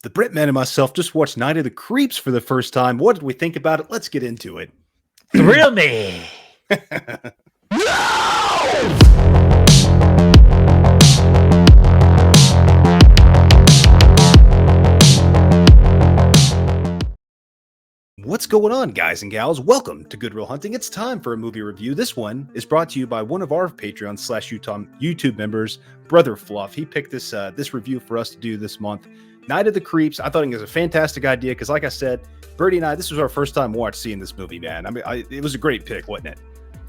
The Britman and myself just watched Night of the Creeps for the first time. What did we think about it? Let's get into it. Thrill me. What's going on, guys and gals? Welcome to Good Real Hunting. It's time for a movie review. This one is brought to you by one of our Patreon / YouTube members, Brother Fluf. He picked this review for us to do this month. Night of the Creeps. I thought it was a fantastic idea because, like I said, Birdie and I, this was our first time seeing this movie, man. I mean, it was a great pick, wasn't it?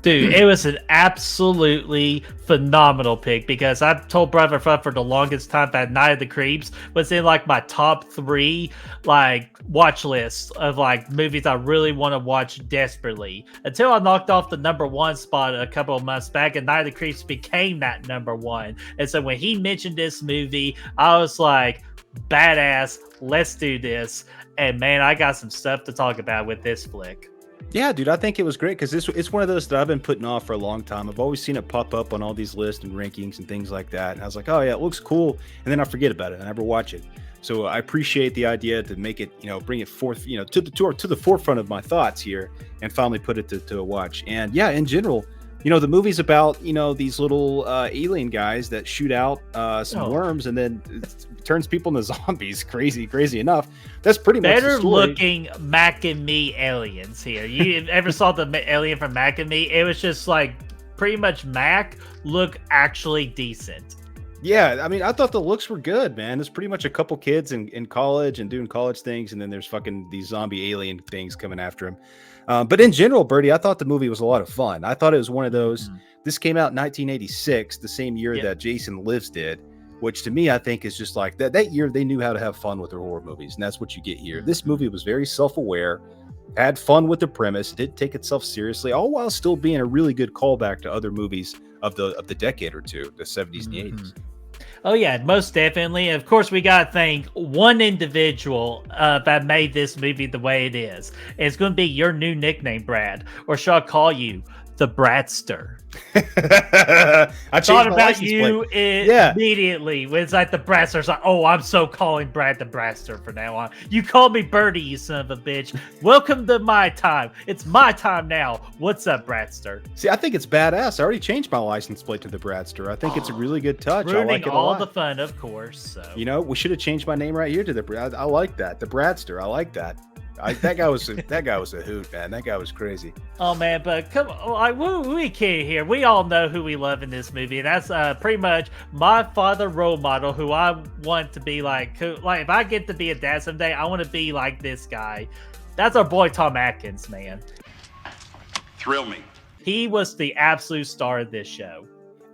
Dude, it was an absolutely phenomenal pick because I've told Brother Fluf for the longest time that Night of the Creeps was in like my top 3 watch lists of movies I really want to watch desperately until I knocked off the number 1 spot a couple of months back, and Night of the Creeps became that number 1. And so when he mentioned this movie, I was like, badass, let's do this. And man, I got some stuff to talk about with this flick. Yeah, dude, I think it was great because it's one of those that I've been putting off for a long time. I've always seen it pop up on all these lists and rankings and things like that. And I was like, oh yeah, it looks cool. And then I forget about it. I never watch it. So I appreciate the idea to make it, bring it forth, to the forefront of my thoughts here and finally put it to a watch. And yeah, in general, the movie's about, these little alien guys that shoot out some worms and then it turns people into zombies. Crazy enough. That's pretty much the story. Looking Mac and Me aliens here. You ever saw the alien from Mac and Me? It was just pretty much Mac look actually decent. Yeah, I mean, I thought the looks were good, man. It's pretty much a couple kids in college and doing college things, and then there's fucking these zombie alien things coming after him. But in general, Birdie, I thought the movie was a lot of fun. I thought it was one of those. This came out in 1986, the same year that Jason Lives did, which to me, I think is just like that year they knew how to have fun with their horror movies, and that's what you get here. This movie was very self-aware, had fun with the premise, didn't take itself seriously, all while still being a really good callback to other movies of the decade or two, the 70s and the 80s. Oh yeah, most definitely. Of course, we gotta thank one individual that made this movie the way it is. It's going to be your new nickname, Brad, or shall I call you the Bradster? I thought about you immediately. When it's like the Bradster, it's like, oh, I'm so calling Brad the Bradster from now on. You call me Birdie, you son of a bitch. Welcome to my time. It's my time now. What's up, Bradster? See, I think it's badass. I already changed my license plate to the Bradster. I think it's a really good touch. Ruining I like it all a lot. The fun, of course. So. We should have changed my name right here to the Brad. I like that. The Bradster. I like that. That guy was a hoot, man. That guy was crazy. Oh man, but come on, we kid here. We all know who we love in this movie, and that's pretty much my father role model, who I want to be like. If I get to be a dad someday, I want to be like this guy. That's our boy Tom Atkins, man. Thrill me. He was the absolute star of this show.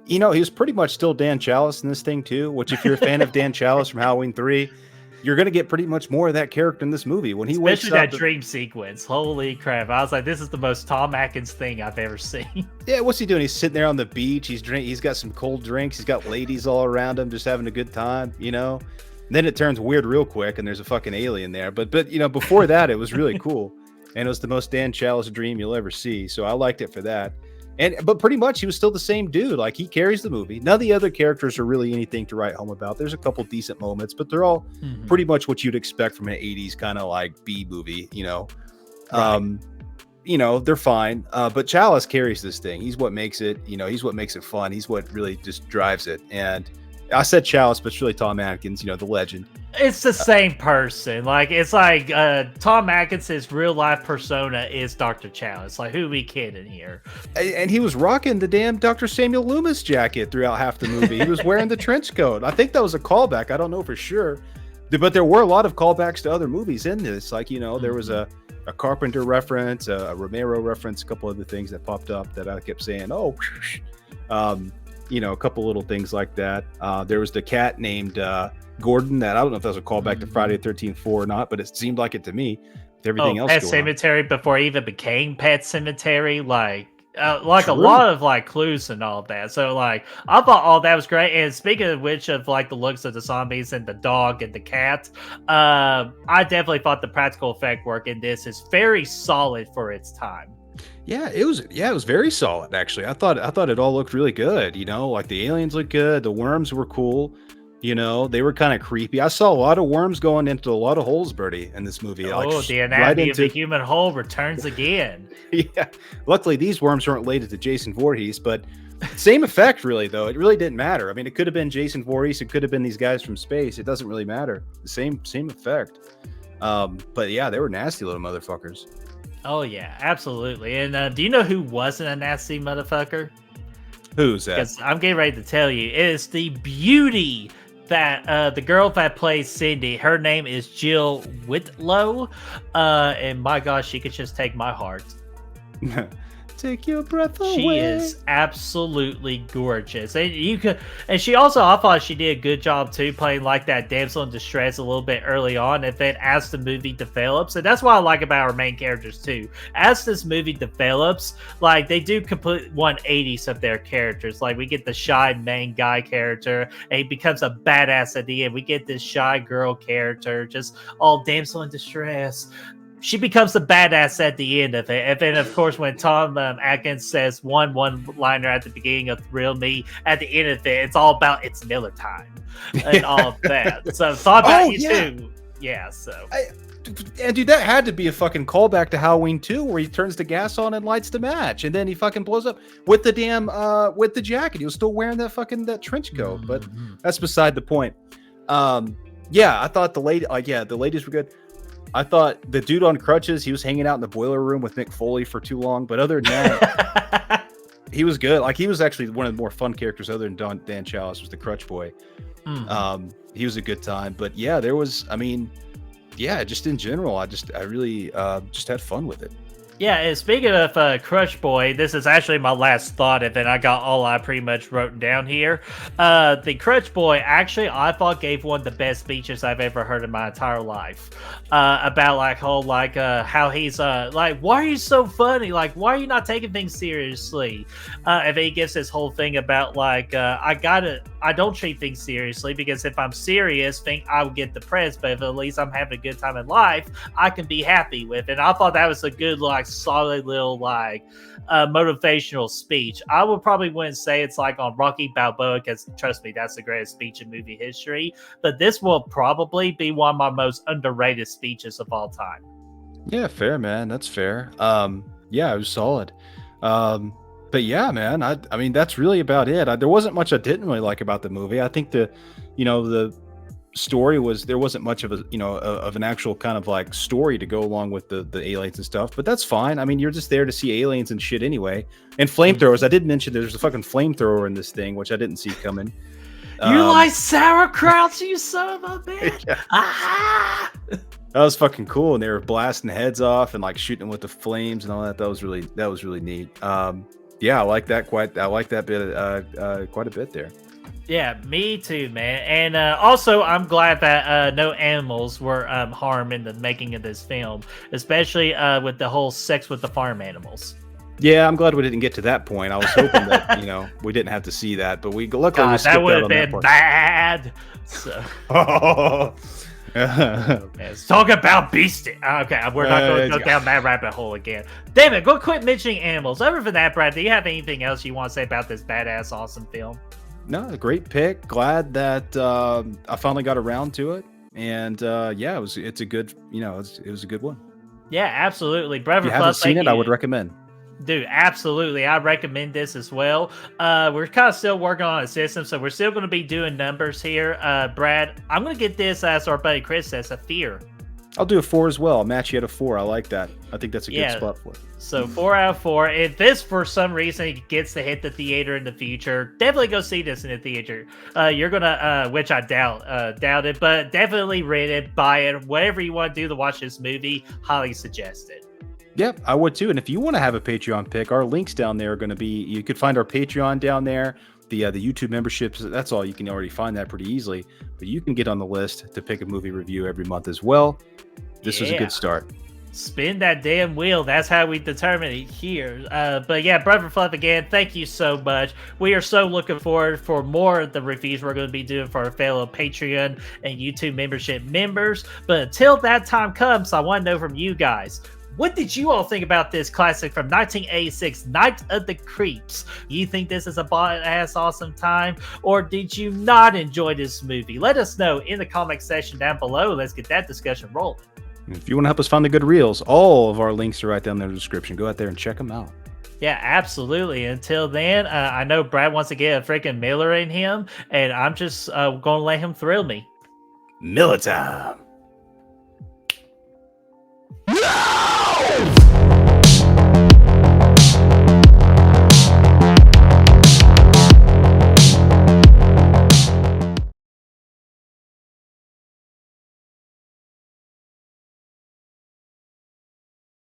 He was pretty much still Dan Chalice in this thing too. Which, if you're a fan of Dan Chalice from Halloween 3. You're going to get pretty much more of that character in this movie. When he wakes up, especially that dream sequence. Holy crap. I was like, this is the most Tom Atkins thing I've ever seen. Yeah, what's he doing? He's sitting there on the beach. He's got some cold drinks. He's got ladies all around him just having a good time, And then it turns weird real quick and there's a fucking alien there. But before that, it was really cool. And it was the most Dan Chalice dream you'll ever see. So I liked it for that. But pretty much he was still the same dude. Like, he carries the movie. None of the other characters are really anything to write home about. There's a couple decent moments, but they're all pretty much what you'd expect from an 80s kind of like B movie, Right. They're fine. But Chalice carries this thing. He's what makes it, he's what makes it fun. He's what really just drives it. And I said Chalice, but it's really Tom Atkins, the legend. It's the same person. It's like Tom Atkins' real life persona is Dr. Chalice. Like, who we kidding here? And he was rocking the damn Dr. Samuel Loomis jacket throughout half the movie. He was wearing the trench coat. I think that was a callback. I don't know for sure. But there were a lot of callbacks to other movies in this. There was a Carpenter reference, a Romero reference, a couple other things that popped up that I kept saying, a couple little things like that. There was the cat named Gordon that I don't know if that was a callback to Friday the 13th 4 or not, but it seemed like it to me. With everything else Pet going Cemetery on. Before it even became Pet Cemetery, a lot of clues and all of that. So I thought all that was great. And speaking of which, of the looks of the zombies and the dog and the cat, I definitely thought the practical effect work in this is very solid for its time. Yeah, it was very solid actually. I thought it all looked really good, the aliens looked good, the worms were cool. You know, they were kind of creepy. I saw a lot of worms going into a lot of holes, Birdie, in this movie. Oh, the anatomy of the human hole returns again. Yeah. Luckily, these worms weren't related to Jason Voorhees, but same effect, really, though. It really didn't matter. I mean, it could have been Jason Voorhees. It could have been these guys from space. It doesn't really matter. The same effect. But yeah, they were nasty little motherfuckers. Oh, yeah, absolutely. And do you know who wasn't a nasty motherfucker? Who's that? Because I'm getting ready to tell you. It is the beauty that the girl that plays Cindy. Her name is Jill Whitlow. And my gosh, she could just take my heart. Take your breath away. She is absolutely gorgeous, and she also, I thought she did a good job too, playing like that damsel in distress a little bit early on. And then as the movie develops, and that's what I like about our main characters too. As this movie develops, like they do complete 180s of their characters. Like we get the shy main guy character, and he becomes a badass at the end. We get this shy girl character, just all damsel in distress. She becomes the badass at the end of it. And then, of course, when Tom Atkins says one-liner at the beginning of Thrill Me, at the end of it, it's all about it's Miller time and all of that. So thought about you too. Yeah, so. And dude, that had to be a fucking callback to Halloween 2, where he turns the gas on and lights the match, and then he fucking blows up with the damn with the jacket. He was still wearing that trench coat, but that's beside the point. Yeah, I thought the ladies were good. I thought the dude on crutches, he was hanging out in the boiler room with Mick Foley for too long. But other than that, he was good. Like, he was actually one of the more fun characters other than Dan Chalice was the crutch boy. He was a good time. But yeah, just in general, I really just had fun with it. Yeah, and speaking of Crush Boy, this is actually my last thought, and then I got all I pretty much wrote down here. The Crush Boy, actually, I thought gave one of the best speeches I've ever heard in my entire life. About how he's like, why are you so funny? Like, why are you not taking things seriously? And then he gives this whole thing about I don't treat things seriously, because if I'm serious, I would get depressed. But if at least I'm having a good time in life, I can be happy with it. And I thought that was a good, solid little motivational speech. I wouldn't say it's like on Rocky Balboa, because trust me, that's the greatest speech in movie history. But this will probably be one of my most underrated speeches of all time. Yeah, fair, man. That's fair. Yeah, it was solid. But yeah, man, I mean, that's really about it. There wasn't much I didn't really like about the movie. I think the story there wasn't much of of an actual kind of like story to go along with the aliens and stuff, but that's fine. I mean, you're just there to see aliens and shit anyway. And flamethrowers. I did mention there's a fucking flamethrower in this thing, which I didn't see coming. You like sauerkraut, you son of a bitch. Yeah. Ah! That was fucking cool, and they were blasting heads off and like shooting with the flames and all that. That was really neat. Yeah, I like that quite a bit there. Yeah, me too, man. And also, I'm glad that no animals were harmed in the making of this film, especially with the whole sex with the farm animals. Yeah, I'm glad we didn't get to that point. I was hoping that we didn't have to see that, but luckily we skipped that would have that been bad. So. Let's talk about beasting. Okay, we're not going to go down that rabbit hole again. Damn it, go quit mentioning animals. Other than that, Brad, do you have anything else you want to say about this badass, awesome film? No, a great pick. Glad that I finally got around to it, and yeah, it's a good, it was a good one. Yeah, absolutely, Brother. If you haven't seen it, I would recommend. Dude, absolutely. I recommend this as well. We're kind of still working on a system, so we're still going to be doing numbers here. Brad, I'm going to get this, as our buddy Chris says, a fear. I'll do a 4 as well. I'll match you at a 4. I like that. I think that's a good spot for it. So 4 out of 4. If this, for some reason, gets to hit the theater in the future, definitely go see this in the theater. You're going to, which I doubt it, but definitely rent it, buy it, whatever you want to do to watch this movie, highly suggest it. Yep, I would too. And if you want to have a Patreon pick, our links down there are going to be, you could find our Patreon down there, the YouTube memberships. That's all. You can already find that pretty easily. But you can get on the list to pick a movie review every month as well. This was a good start. Spin that damn wheel. That's how we determine it here. But yeah, Brother Fluf, again, thank you so much. We are so looking forward for more of the reviews we're going to be doing for our fellow Patreon and YouTube membership members. But until that time comes, I want to know from you guys, What did you all think about this classic from 1986, Night of the Creeps? You think this is a badass awesome time, or did you not enjoy this movie? Let us know in the comment section down below. Let's get that discussion rolling. If you want to help us find the good reels, all of our links are right down there in the description. Go out there and check them out. Yeah, absolutely. Until then, I know Brad wants to get a freaking Miller in him, and I'm just going to let him thrill me. Miller time.